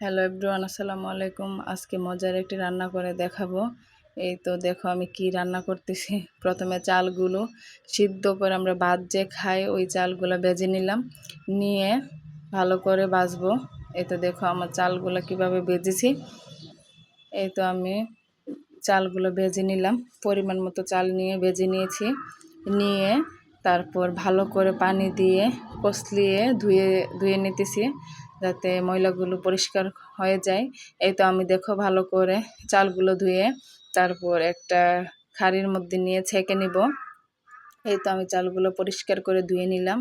Hello everyone, আসসালামু আলাইকুম। আজকে মজার একটি রান্না করে দেখাবো। এই তো দেখো আমি কি রান্না করতেছি। প্রথমে চালগুলো সিদ্ধ করে আমরা ভাত যে খাই ওই চালগুলো ভেজে নিলাম, নিয়ে ভালো করে ভাজবো। এই তো দেখো আমার চালগুলো কিভাবে ভেজেছি। এই তো আমি চালগুলো ভেজে নিলাম, পরিমাণ মতো চাল নিয়ে ভেজে নিয়েছি। নিয়ে তারপর ভালো করে পানি দিয়ে কষলিয়ে ধুয়ে ধুয়ে নিতেছি, যাতে ময়লাগুলো পরিষ্কার হয়ে যায়। এই তো আমি দেখো ভালো করে চালগুলো ধুয়ে তারপর একটা হাঁড়ির মধ্যে নিয়ে ছেঁকে নিব। এই তো আমি চালগুলো পরিষ্কার করে ধুয়ে নিলাম,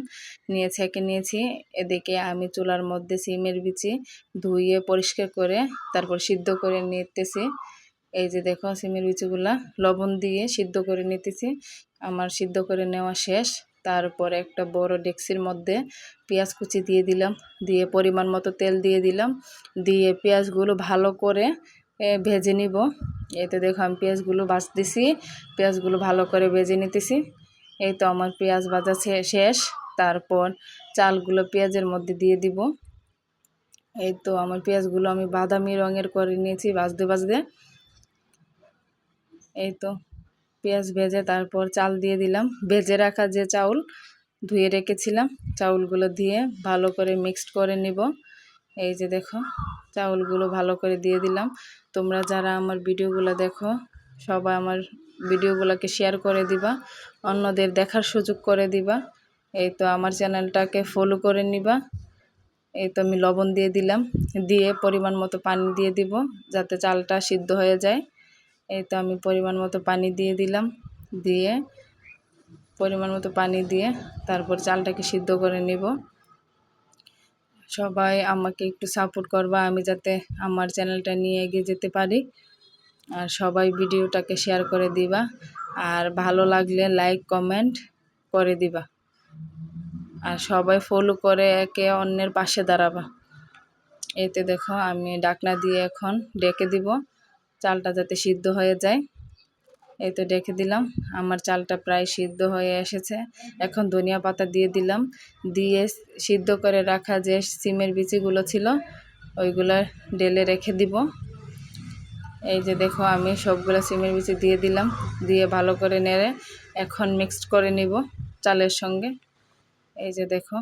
নিয়ে ছেঁকে নিয়েছি। এদিকে আমি চুলার মধ্যে সিমের বিচি ধুয়ে পরিষ্কার করে তারপর সিদ্ধ করে নিতেছি। এই যে দেখো সিমের বিচিগুলা লবণ দিয়ে সিদ্ধ করে নিতেছি। আমার সিদ্ধ করে নেওয়া শেষ। তারপর একটা বড় ডেকচির মধ্যে পেঁয়াজ কুচি দিয়ে দিলাম, দিয়ে পরিমাণ মতো তেল দিয়ে দিলাম, দিয়ে পেঁয়াজগুলো ভালো করে ভেজে নিব। এতে দেখো আমি পেঁয়াজগুলো ভাজতেছি, পেঁয়াজগুলো ভালো করে ভেজে নিতেছি। এই তো আমার পেঁয়াজ ভাজা শেষ। তারপর চালগুলো পেঁয়াজের মধ্যে দিয়ে দিব। এই তো আমার পেঁয়াজগুলো আমি বাদামি রঙের করে নিয়েছি ভাজতে ভাজতে। এই তো পেঁয়াজ ভেজে তারপর চাল দিয়ে দিলাম, ভেজে রাখা যে চাউল ধুয়ে রেখেছিলাম চাউলগুলো দিয়ে ভালো করে মিক্সড করে নিব। এই যে দেখো চাউলগুলো ভালো করে দিয়ে দিলাম। তোমরা যারা আমার ভিডিওগুলো দেখো সবাই আমার ভিডিওগুলোকে শেয়ার করে দিবা, অন্যদের দেখার সুযোগ করে দিবা। এই তো আমার চ্যানেলটাকে ফলো করে নিবা। এই তো আমি লবণ দিয়ে দিলাম, দিয়ে পরিমাণ মতো পানি দিয়ে দিব যাতে চালটা সিদ্ধ হয়ে যায়। এই তো আমি পরিমাণ মতো পানি দিয়ে দিলাম, দিয়ে পরিমাণ মতো পানি দিয়ে তারপর চালটাকে সিদ্ধ করে নিব। সবাই আমাকে একটু সাপোর্ট করবা, আমি যাতে আমার চ্যানেলটা নিয়ে এগিয়ে যেতে পারি। আর সবাই ভিডিওটাকে শেয়ার করে দিবা, আর ভালো লাগলে লাইক কমেন্ট করে দিবা, আর সবাই ফলো করে একে অন্যের পাশে দাঁড়াবা। এতে দেখো আমি ঢাকনা দিয়ে এখন ডেকে দিব, চালটা যাতে সিদ্ধ হয়ে যায়। এই তো ডেকে দিলাম, আমার চালটা প্রায় সিদ্ধ হয়ে এসেছে। এখন ধনিয়া পাতা দিয়ে দিলাম, দিয়ে সিদ্ধ করে রাখা যে সিমের বিচিগুলো ছিল ওইগুলো ঢেলে রেখে দিব। এই যে দেখো আমি সবগুলো সিমের বিচি দিয়ে দিলাম, দিয়ে ভালো করে নেড়ে এখন মিক্সড করে নিব চালের সঙ্গে। এই যে দেখো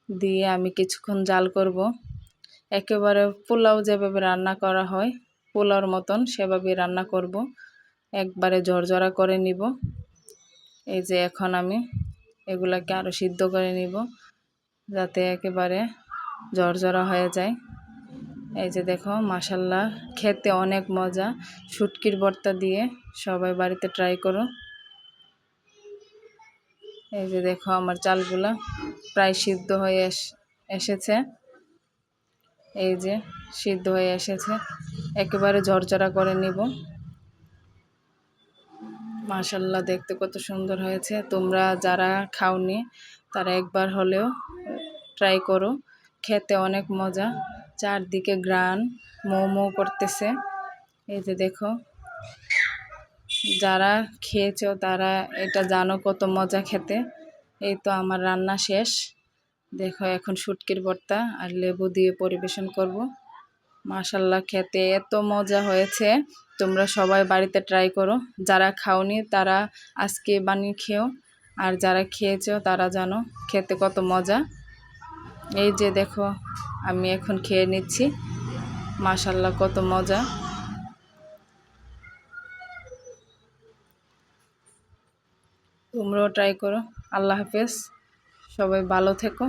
দিয়ে আমি কিছুক্ষণ জাল করব, একেবারে পোলাও যেভাবে রান্না করা হয় পোলাওর মতন সেভাবে রান্না করব, একবারে ঝরঝরা করে নিব। এই যে এখন আমি এগুলাকে আরও সিদ্ধ করে নিব যাতে একেবারে ঝরঝরা হয়ে যায়। এই যে দেখো মাশাল্লাহ খেতে অনেক মজা, শুটকির ভর্তা দিয়ে সবাই বাড়িতে ট্রাই করো। এই যে দেখো আমার চালগুলা প্রায় সিদ্ধ হয়ে এসেছে। এই যে সিদ্ধ হয়ে এসেছে, একেবারে ঝরঝরা করে নিব। মাশাল্লাহ দেখতে কত সুন্দর হয়েছে। তোমরা যারা খাওনি তারা একবার হলেও ট্রাই করো, খেতে অনেক মজা। চারদিকে গ্রান মো করতেছে। এই যে দেখো যারা খেয়েছো তারা এটা জানো কত মজা খেতে। এই তো আমার রান্না শেষ। দেখো এখন শুটকির ভর্তা আর লেবু দিয়ে পরিবেশন করব। মাশাল্লাহ খেতে এত মজা হয়েছে, তোমরা সবাই বাড়িতে ট্রাই করো। যারা খাওনি তারা আজকে বানিয়ে খেও, আর যারা খেয়েছো তারা জানো খেতে কত মজা। এই যে দেখো আমি এখন খেয়ে নিচ্ছি, মাশাল্লাহ কত মজা। তোমরাও ট্রাই করো। আল্লাহ হাফেজ, সবাই ভালো থেকো।